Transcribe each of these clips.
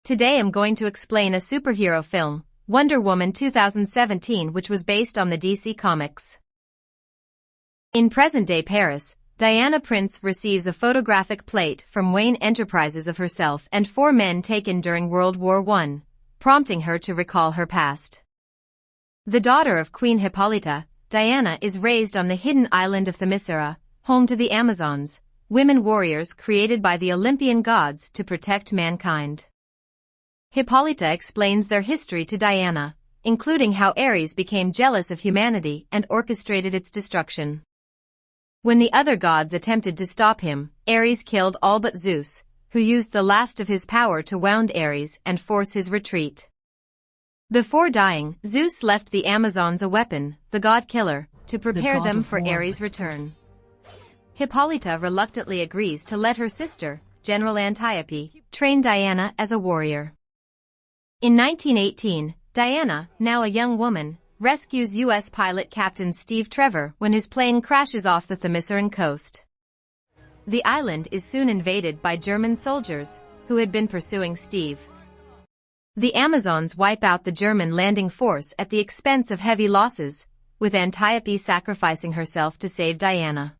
Today I'm going to explain a superhero film, Wonder Woman 2017, which was based on the DC Comics. In present-day Paris, Diana Prince receives a photographic plate from Wayne Enterprises of herself and 4 men taken during World War I, prompting her to recall her past. The daughter of Queen Hippolyta, Diana is raised on the hidden island of Themyscira, home to the Amazons, women warriors created by the Olympian gods to protect mankind. Hippolyta explains their history to Diana, including how Ares became jealous of humanity and orchestrated its destruction. When the other gods attempted to stop him, Ares killed all but Zeus, who used the last of his power to wound Ares and force his retreat. Before dying, Zeus left the Amazons a weapon, the god killer, to prepare them for Ares' return. Hippolyta reluctantly agrees to let her sister, General Antiope, train Diana as a warrior. In 1918, Diana, now a young woman, rescues U.S. pilot Captain Steve Trevor when his plane crashes off the Themysciran coast. The island is soon invaded by German soldiers, who had been pursuing Steve. The Amazons wipe out the German landing force at the expense of heavy losses, with Antiope sacrificing herself to save Diana.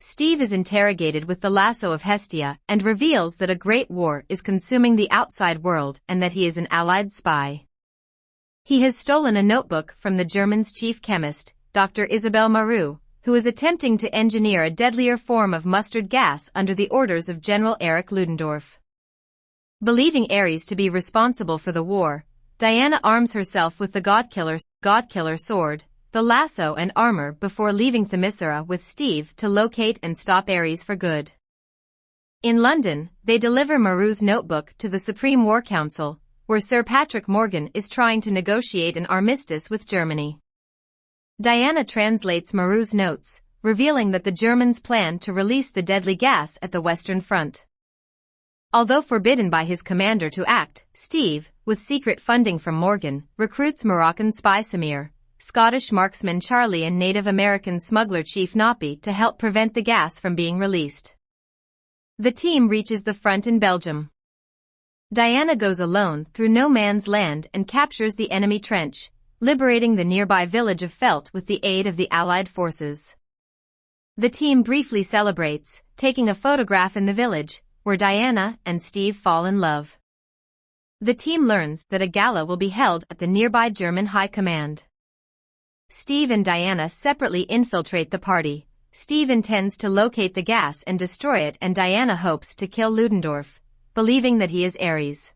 Steve is interrogated with the lasso of Hestia and reveals that a great war is consuming the outside world and that he is an Allied spy. He has stolen a notebook from the Germans' chief chemist, Dr. Isabelle Marou, who is attempting to engineer a deadlier form of mustard gas under the orders of General Erich Ludendorff. Believing Ares to be responsible for the war, Diana arms herself with the God-Killer sword, the lasso and armor before leaving Themyscira with Steve to locate and stop Ares for good. In London, they deliver Marou's notebook to the Supreme War Council, where Sir Patrick Morgan is trying to negotiate an armistice with Germany. Diana translates Marou's notes, revealing that the Germans plan to release the deadly gas at the Western Front. Although forbidden by his commander to act, Steve, with secret funding from Morgan, recruits Moroccan spy Samir, Scottish marksman Charlie and Native American smuggler Chief Noppy to help prevent the gas from being released. The team reaches the front in Belgium. Diana goes alone through no man's land and captures the enemy trench, liberating the nearby village of Felt with the aid of the Allied forces. The team briefly celebrates, taking a photograph in the village, where Diana and Steve fall in love. The team learns that a gala will be held at the nearby German High Command. Steve and Diana separately infiltrate the party. Steve intends to locate the gas and destroy it, and Diana hopes to kill Ludendorff, believing that he is Ares.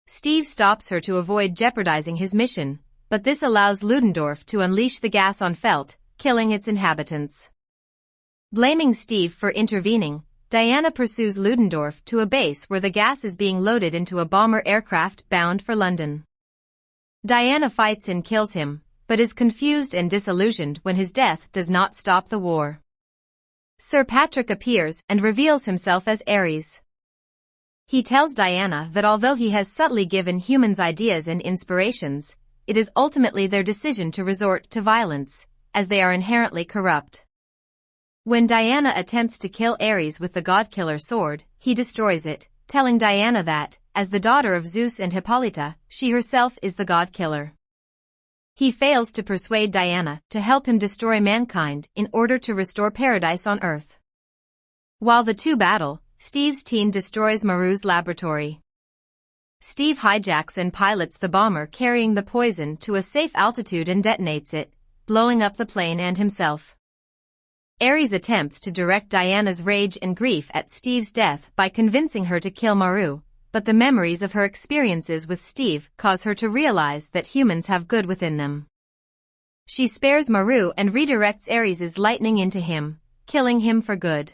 Steve stops her to avoid jeopardizing his mission, but this allows Ludendorff to unleash the gas on Felt, killing its inhabitants. Blaming Steve for intervening, Diana pursues Ludendorff to a base where the gas is being loaded into a bomber aircraft bound for London. Diana fights and kills him, but is confused and disillusioned when his death does not stop the war. Sir Patrick appears and reveals himself as Ares. He tells Diana that although he has subtly given humans ideas and inspirations, it is ultimately their decision to resort to violence, as they are inherently corrupt. When Diana attempts to kill Ares with the God-Killer sword, he destroys it, telling Diana that, as the daughter of Zeus and Hippolyta, she herself is the God-Killer. He fails to persuade Diana to help him destroy mankind in order to restore paradise on Earth. While the two battle, Steve's team destroys Marou's laboratory. Steve hijacks and pilots the bomber carrying the poison to a safe altitude and detonates it, blowing up the plane and himself. Ares attempts to direct Diana's rage and grief at Steve's death by convincing her to kill Marou, but the memories of her experiences with Steve cause her to realize that humans have good within them. She spares Marou and redirects Ares' lightning into him, killing him for good.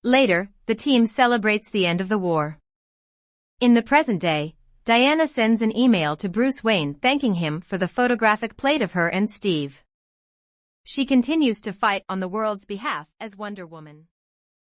Later, the team celebrates the end of the war. In the present day, Diana sends an email to Bruce Wayne thanking him for the photographic plate of her and Steve. She continues to fight on the world's behalf as Wonder Woman.